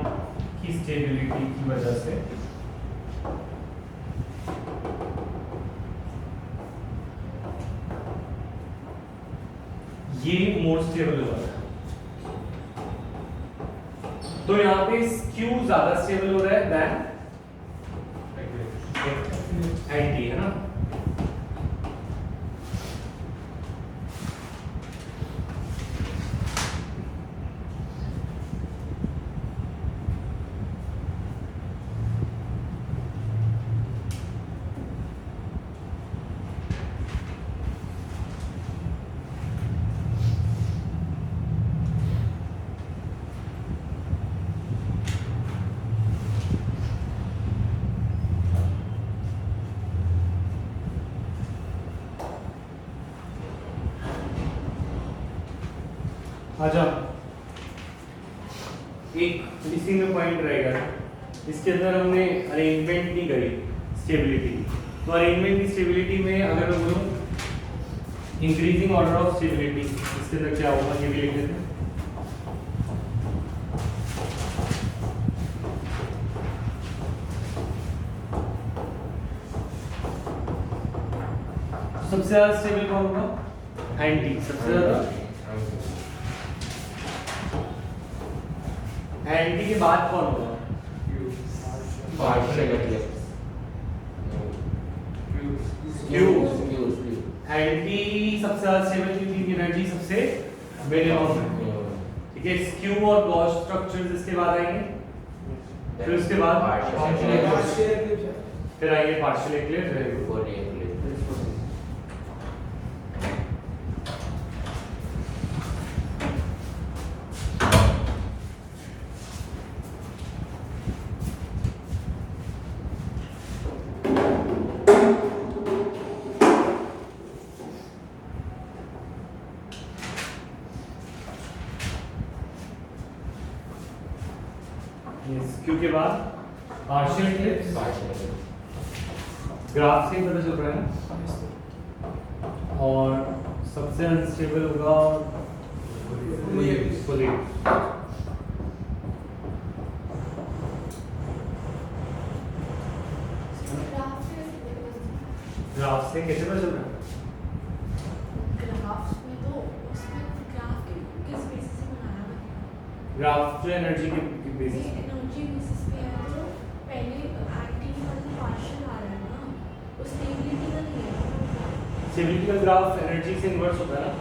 की स्टेबिलिटी की वजह से ये मोर स्टेबल हो जाता है। तो यहाँ पे Q ज्यादा स्टेबल हो रहा है देन एंटी, है ना? अच्छा, एक इसी में पॉइंट रहेगा, इसके अंदर हमने अरेंजमेंट नहीं करी स्टेबिलिटी की। तो अरेंजमेंट की स्टेबिलिटी में अगर मैं बोलूँ इंक्रीजिंग ऑर्डर ऑफ स्टेबिलिटी, इसके अंदर क्या होगा ये भी लिख देते हैं। सबसे ज्यादा स्टेबल कौन होगा? एंटी। सबसे ज्यादा एंटी के बाद कौन होगा? एंटी सबसे ज्यादा स्टेबल क्योंकि एनर्जी सबसे मिनिमम है, ठीक है? स्क्यू और गॉस स्ट्रक्चर्स इसके बाद आएंगे, फिर उसके बाद फिर आएंगे पार्शियल एक्लिप्स। क्यू के बाद पार्शियल एक्लिप्स, ग्राफ से पता चल रहा है, और सबसे अनस्टेबल होगा फुली। ग्राफ से कैसे पता चल रहा है? ग्राफ जो एनर्जी के बेसिस पे, एनर्जी बेसिस पे है, तो पहले एंटी वाला पार्शियल आ रहा है ना, वो स्टेबिलिटी का नहीं है। स्टेबिलिटी का ग्राफ एनर्जी से इन्वर्स होता है ना,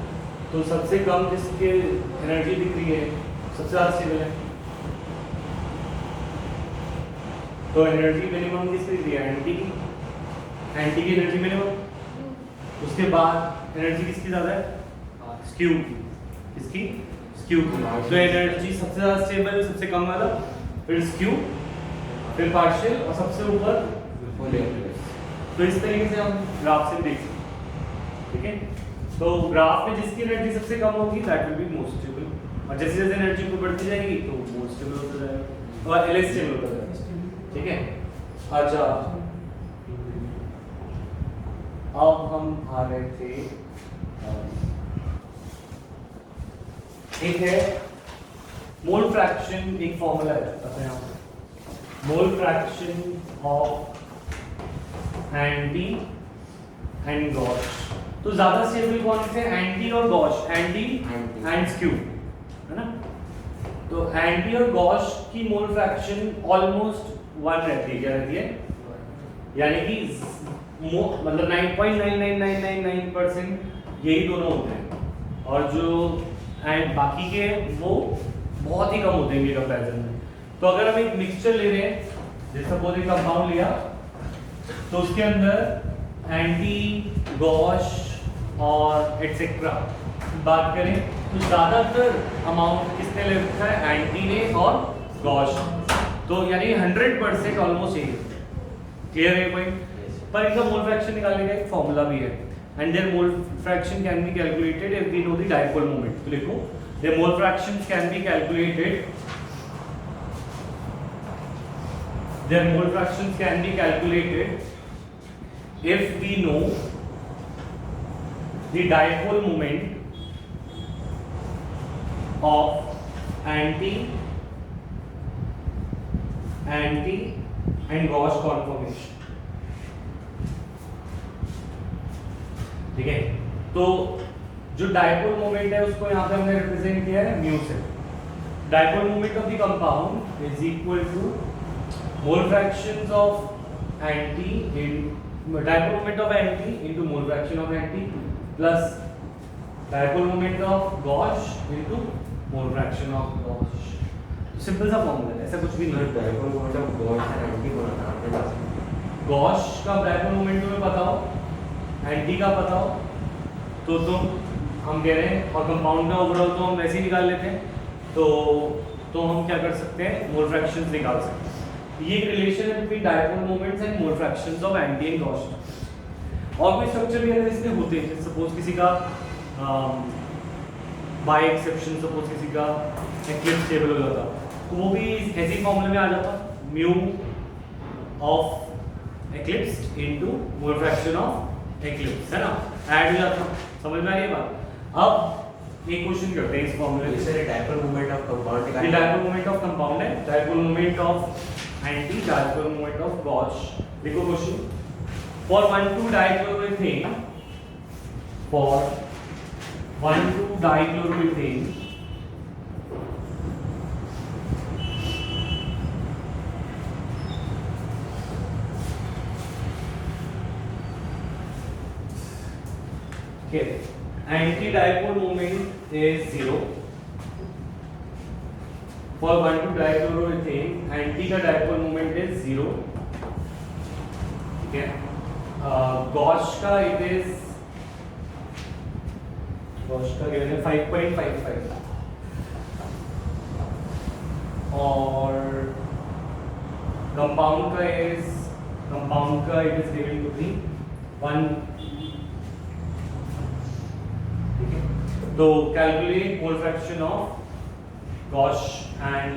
तो सबसे कम जिसके एनर्जी दिख रही है सबसे ज़्यादा स्टेबल है। तो एनर्जी मिनिमम किसकी दिख रही है? एंटी की। एंटी की एनर्जी मिनिमम, उसके बाद एनर्जी किसकी ज़्यादा है? स्क्यू की। किसकी? स्क्यू की। तो एनर्जी सबसे ज़्यादा स्टेबल, सबसे कम वाला, फिर स्क्यू, फिर पार्शियल, और सबसे ऊपर फुल एक्लिप्स। तो इस तरीके से हम ग्राफ से देख सकते हैं, ठीक है? तो ग्राफ में जिसकी एनर्जी सबसे कम होगी that will be most stable, और जैसे जैसे एनर्जी को बढ़ती जाएगी तो मोस्ट स्टेबल होता जाएगा और एल स्टेबल होता जाएगा, ठीक है? अच्छा, अब हम आ रहे थे एक है मोल फ्रैक्शन, एक फॉर्मूला है मोल fraction of anti and gosh. तो ज्यादा स्टेबल कौन से, एंटी और गॉश, एंटी एंड स्क्यू, है ना। तो एंटी और गॉश की मोल फ्रैक्शन ऑलमोस्ट 1 रहती है, क्या रहती है, यानी कि मतलब 9.99999% यही दोनों होते हैं, और जो एंड बाकी के वो बहुत ही कम होते हैं इनके कंपैरिजन में। तो अगर हम एक मिक्सचर ले रहे हैं, जैसे सपोज एक कंपाउंड लिया, तो उसके अंदर एंटी, गॉश और एटसेट्रा बात करें तो ज्यादातर अमाउंट किसने ले रखा है, एंटी ने और गॉश। तो यानी 100% ऑलमोस्ट यही है। क्लियर है पॉइंट। पर इनका मोल फ्रैक्शन निकालने का एक फॉर्मूला भी है, and their mole fraction can be calculated if we know the dipole moment. तो लिखो their mole fractions can be calculated, their mole fractions can be calculated if we know the dipole moment of anti and gauge conformation। ठीक है, तो जो dipole moment है उसको यहाँ पे हमने रिप्रेजेंट किया है म्यू से। Dipole moment of the compound is equal to mole fractions of anti in dipole moment of anti into mole fraction of anti plus dipole moment of gauge into mole fraction of gauge। Simple सा formula है, ऐसा कुछ भी नहीं है। Dipole moment of gauche and anti बनाना आपके पास। गॉश का डायपोल मोमेंट तुम्हें पता हो, एंटी का पता हो, तो तुम हम कह रहे हैं, और कंपाउंड का ओवरऑल तो हम वैसे ही निकाल लेते हैं, तो हम क्या कर सकते हैं, मोल फ्रैक्शंस निकाल सकते हैं। ये एक रिलेशन है between dipole moments and mole fractions of anti and gosh. और कोई स्ट्रक्चर भी अगर इसमें होते हैं, जैसे सपोज किसी का बाय एक्सेप्शन सपोज किसी का एक्लिप्स स्टेबल हो जाता, तो वो भी ऐसे ही फॉर्मूले में आ जाता, mu of eclipse into mole fraction of eclipse, है ना, ऐड हो जाता। समझ में आ रही है बात। अब एक क्वेश्चन करते हैं इस फॉर्मूले से। डायपोल मोमेंट ऑफ कंपाउंड ये डायपोल मोमेंट ऑफ कंपाउंड है, dipole moment of anti, dipole moment of gauche. देखो question, for 1,2-dichloroethane, for 1,2-dichloroethane okay, anti-dipole moment is 0। For 1,2-dichloroethane, anti का डायपोल मोमेंट इज 0। ठीक है, gauche का it is, gauche का given है 5.55, और compound का it is given to be 1। ठीक है, तो calculate mole fraction of gauche and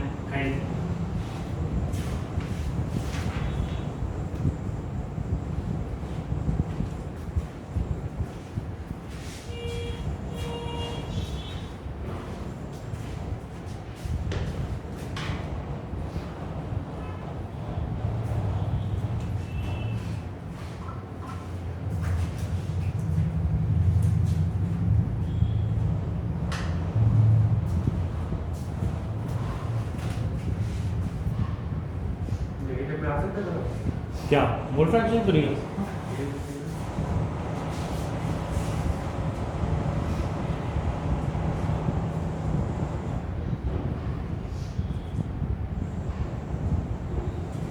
क्या मोल फ्रैक्शन तो नहीं है।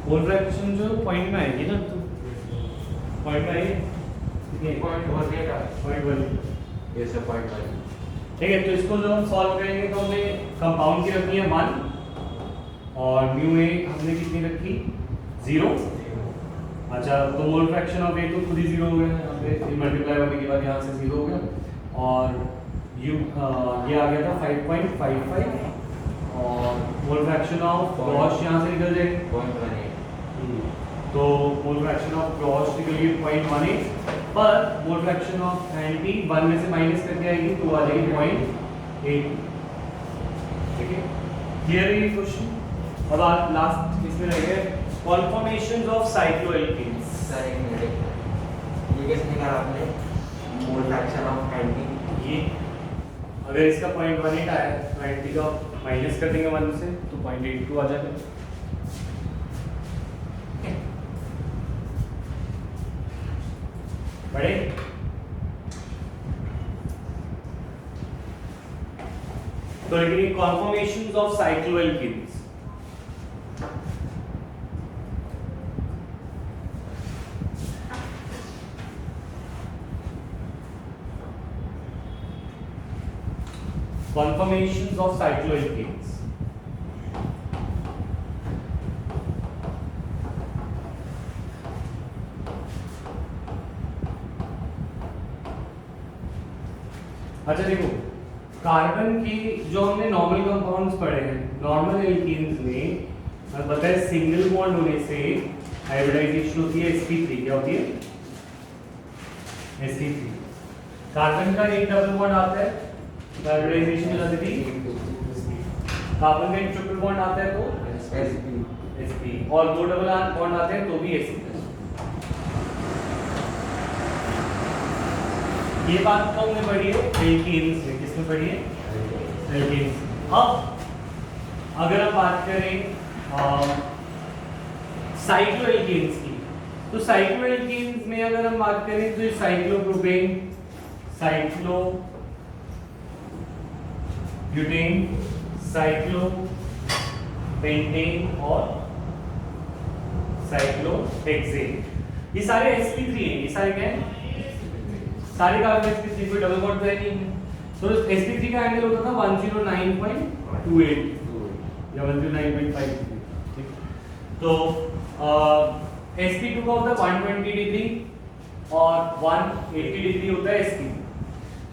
मोल फ्रैक्शन जो पॉइंट में आएगी ना, तो पॉइंट में आएगी, पॉइंट 1 ये सब पॉइंट 1। ठीक है। तो इसको जो हम सॉल्व करेंगे तो हमें कंपाउंड की रखनी है 1, और म्यू ए हमने कितनी रखी, 0। अच्छा, तो मोल फ्रैक्शन ऑफ ए तो खुद ही 0 हो गया, यहाँ पे मल्टीप्लाई होने के बाद यहाँ से 0 हो गया, और यू ये आ गया था 5.55, और मोल फ्रैक्शन ऑफ गॉश यहाँ से निकल जाएगा 0.18। तो मोल फ्रैक्शन ऑफ क्लॉज के लिए 0.18, पर मोल फ्रैक्शन ऑफ एंटी 1 में से माइनस करके आएगी तो आ जाएगी 0.8। ठीक है, क्लियर है ये क्वेश्चन। अब आप लास्ट इसमें रहेंगे कॉन्फॉर्मेशंस ऑफ साइक्लोएल्केन्स। सर एक मिनट, ये कैसे निकाला आपने मोल फ्रैक्शन ऑफ एंटी? ये अगर इसका 0.18 आया तो एंटी का माइनस कर देंगे 1 से तो 0.82 आ जाएगा। बड़े तो लेकिन conformations of cycloalkanes, conformations of cycloalkanes. अच्छा देखो, कार्बन की जो हमने नॉर्मल कंपाउंड्स पढ़े हैं, नॉर्मल एल्कीन्स में हमें पता है सिंगल बॉन्ड होने से हाइब्रिडाइजेशन होती है sp3। क्या होती है? sp3। कार्बन का एक डबल बॉन्ड आता है, हाइब्रिडाइजेशन हो जाती थी। कार्बन का एक ट्रिपल बॉन्ड आता है तो sp, और दो डबल बॉन्ड आते हैं तो भी sp। ये बात तो हमने पढ़ी है एल्कीन्स में। किसमें पढ़ी है? एल्कीन्स। अब अगर हम बात करें साइक्लोएल्केन्स की, तो साइक्लोएल्केन्स में अगर हम बात करें तो साइक्लोप्रोपेन, साइक्लो ब्यूटेन, साइक्लोपेंटेन और साइक्लोहेक्सेन, ये सारे sp3 हैं। ये सारे क्या हैं? सारे कार्बन sp3, कोई डबल बॉन्ड तो है नहीं। तो sp3 का एंगल होता था 109.28 या 109.5। ठीक, तो sp2 का होता है 120 डिग्री और 180 डिग्री होता है sp।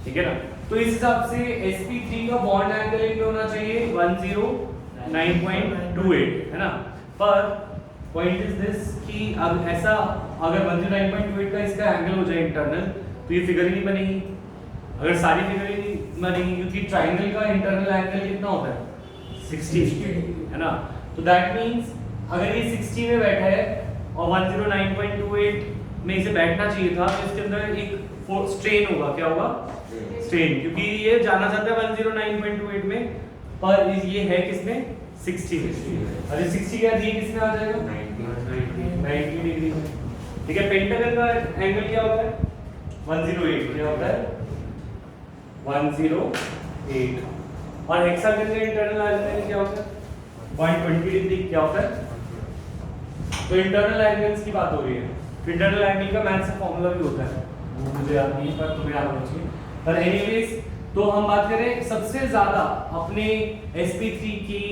ठीक है ना, तो इस हिसाब से sp3 का बॉन्ड एंगल इनमें होना चाहिए 109.28, है ना। पर पॉइंट इज दिस कि अब ऐसा अगर 109.28 का इसका एंगल हो जाए इंटरनल तो ये फिगर ही नहीं बनेगी। अगर सारी फिगर ही नहीं बनेगी, क्योंकि ट्रायंगल का इंटरनल एंगल कितना होता है? 60, है ना। तो दैट मींस अगर ये 60 में बैठा है और 109.28 में इसे बैठना चाहिए था तो इसके अंदर एक स्ट्रेन होगा। क्या होगा? स्ट्रेन, क्योंकि ये जाना चाहता है 109.28 में, पर ये है किसमें? 60 में। अरे 60 क्या दिए किसमें आ जाएगा? 90 डिग्री में। ठीक है, पेंटागन का एंगल क्या होता है? 108। क्या होता है? 108। और हेक्सागन का इंटरनल एंगल क्या होता है? 120 डिग्री। क्या होता है? तो इंटरनल एंगल्स की बात हो रही है। इंटरनल एंगल का मैथ्स से फार्मूला भी होता है, वो मुझे याद नहीं, पर तुम्हें याद होना चाहिए। पर एनीवेज, तो हम बात करें सबसे ज्यादा अपने sp3 की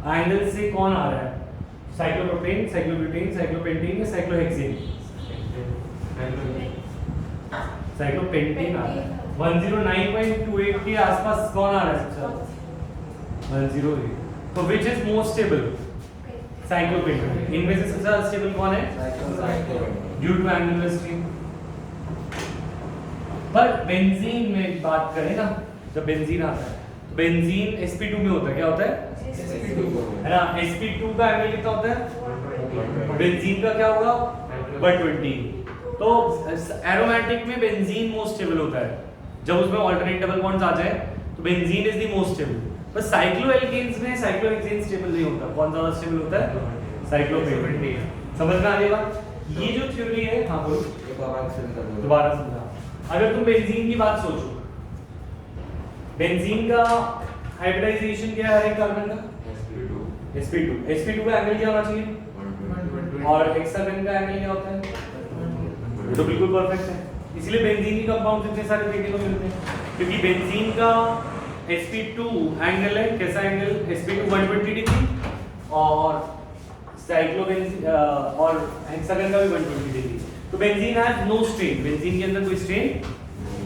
एंगल से कौन आ रहा है? साइक्लोप्रोपेन, साइक्लोब्यूटेन, साइक्लोपेंटेन या साइक्लोहेक्सेन? साइक्लोपेंटेन आ रहा है। 109.28 के आसपास कौन आ रहा है सबसे ज्यादा? 108। तो which is most stable? Cyclopentane. इनमें से सबसे ज्यादा स्टेबल कौन है? Due to angular strain. पर बेंजीन में बात करें ना, जब बेंजीन आता है तो बेंजीन sp2 में होता है। क्या होता है? है ना। sp2 का एंगल कितना होता है? बेंजीन का क्या होगा? 120। तो एरोमेटिक में बेंजीन मोस्ट स्टेबल होता है। जब उसमें अल्टरनेट डबल बॉन्ड्स आ जाए तो benzene is the most stable. पर साइक्लोएल्केन्स में साइक्लोहेक्सेन स्टेबल नहीं होता। कौन ज्यादा स्टेबल होता है? साइक्लोपेंटेन। समझ में आ रही बात? ये जो थ्योरी है, हाँ बोलो, दोबारा समझा। अगर तुम बेंजीन की बात सोचो, बेंजीन का हाइब्रिडाइजेशन क्या है कार्बन का? sp2 का एंगल क्या होना चाहिए? और हेक्सागन का एंगल क्या होता है? तो बिल्कुल परफेक्ट है। इसलिए बेंजीन की कंपाउंड्स इतने सारे देखने को मिलते हैं, क्योंकि बेंजीन का sp2 एंगल है। कैसा एंगल? sp2 120 डिग्री और साइक्लोबेंजीन और हेक्सागन का भी 120 डिग्री। तो benzene has no strain. Benzene के अंदर कोई स्ट्रेन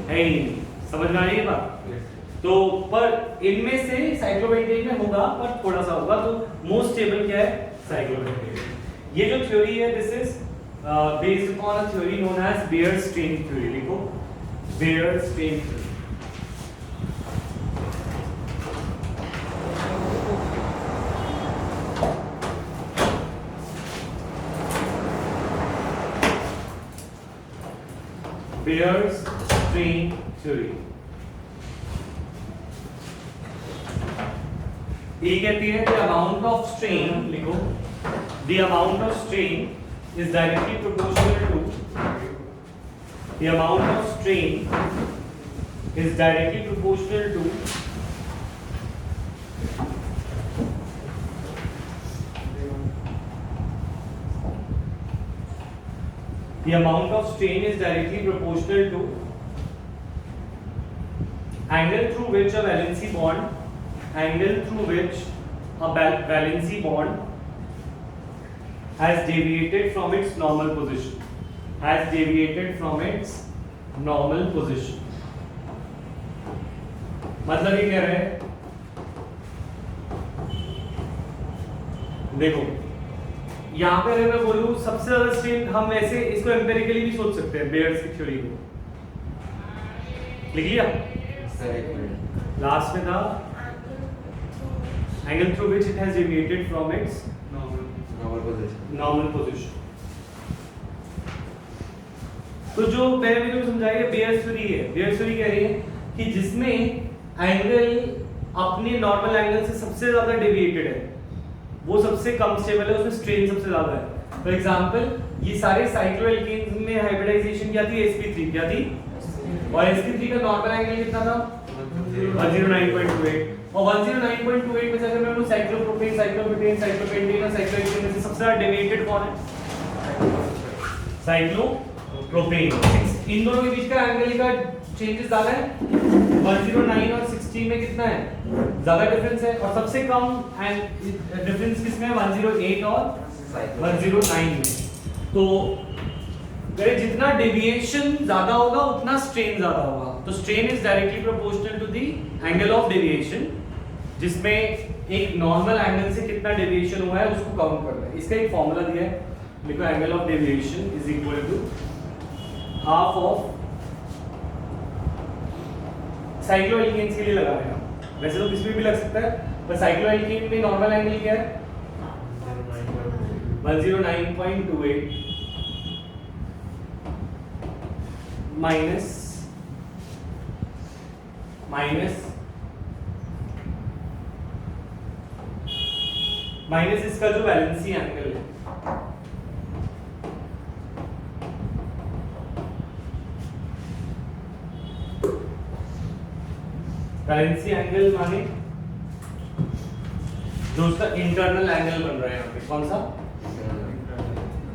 है ही नहीं। समझ में आ रही है बात? तो पर इनमें से साइक्लोपेंटेन में होगा, पर थोड़ा सा होगा। तो मोस्ट स्टेबल क्या है? साइक्लोपेंटेन। ये जो थ्योरी है this is based upon a theory known as Beer-Strain theory. लिखो Beer-Strain theory. Beer-Strain theory. ये कहती है the amount of strain, लिखो, the amount of strain is directly proportional to, the amount of strain is directly proportional to the amount of strain is directly proportional to angle through which a valency bond has deviated from its normal position. मतलब ये कह रहे हैं, देखो यहाँ पे अगर मैं बोलूँ सबसे ज्यादा स्ट्रेन, हम ऐसे इसको एम्पिरिकली भी सोच सकते हैं, बेयर्स की थ्योरी को लिख लिया। सर एक मिनट, लास्ट में था angle through which it has deviated from its normal position. तो जो मैंने भी समझाई है बेयर्स थ्योरी है, बेयर्स थ्योरी कह रही है कि जिसमें एंगल अपने नॉर्मल एंगल से सबसे ज्यादा डेविएटेड है, वो सबसे कम स्टेबल है, उसमें स्ट्रेन सबसे ज्यादा है। फॉर एग्जांपल ये सारे साइक्लोएल्केन्स में हाइब्रिडाइजेशन क्या थी, sp3 क्या थी, और sp3 का नॉर्मल एंगल कितना था 109.28, और 109.28 में से अगर मैं बोलूं साइक्लोप्रोपेन, साइक्लोब्यूटेन, साइक्लोपेंटेन और साइक्लोहेक्सेन में से सबसे ज्यादा डेविएटेड कौन है, साइक्लोप्रोपेन। इन दोनों के बीच का एंगल का चेंजेस ज्यादा है, 109 और 16 में कितना है, ज्यादा डिफरेंस है, और सबसे कम डिफरेंस किसमें है, 108 और 109 में। तो जितना डेविएशन ज्यादा होगा उतना स्ट्रेन ज्यादा होगा। तो strain is directly proportional to the angle of deviation, जिसमें एक नॉर्मल एंगल से कितना डेविएशन हुआ है उसको काउंट करना है। इसका एक फॉर्मूला दिया है, लिखो angle of deviation is equal to half of, cycloalkanes के लिए लगा रहे हैं, वैसे तो किसी में भी लग सकता है, पर साइक्लोएल्केन में नॉर्मल एंगल क्या है 109.28 माइनस इसका जो वैलेंसी एंगल है, वैलेंसी एंगल माने जो उसका इंटरनल एंगल बन रहा है यहाँ पे, कौन सा,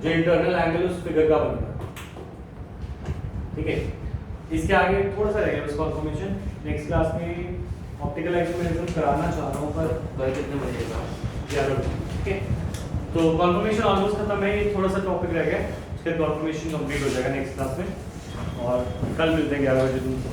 जो इंटरनल एंगल उस फिगर का बन रहा है, ठीक है। इसके आगे थोड़ा सा रहेगा इसका कंफर्मेशन, नेक्स्ट क्लास में ऑप्टिकल आइसोमेरिज्म कराना चाह रहा हूँ, पर कितने बजे का 11 बजे, ठीक है। तो कंफर्मेशन ऑलमोस्ट खत्म है, ये थोड़ा सा टॉपिक रह गया, उसके कंफर्मेशन कंप्लीट हो जाएगा नेक्स्ट क्लास में, और कल मिलते हैं 11 बजे तुमसे।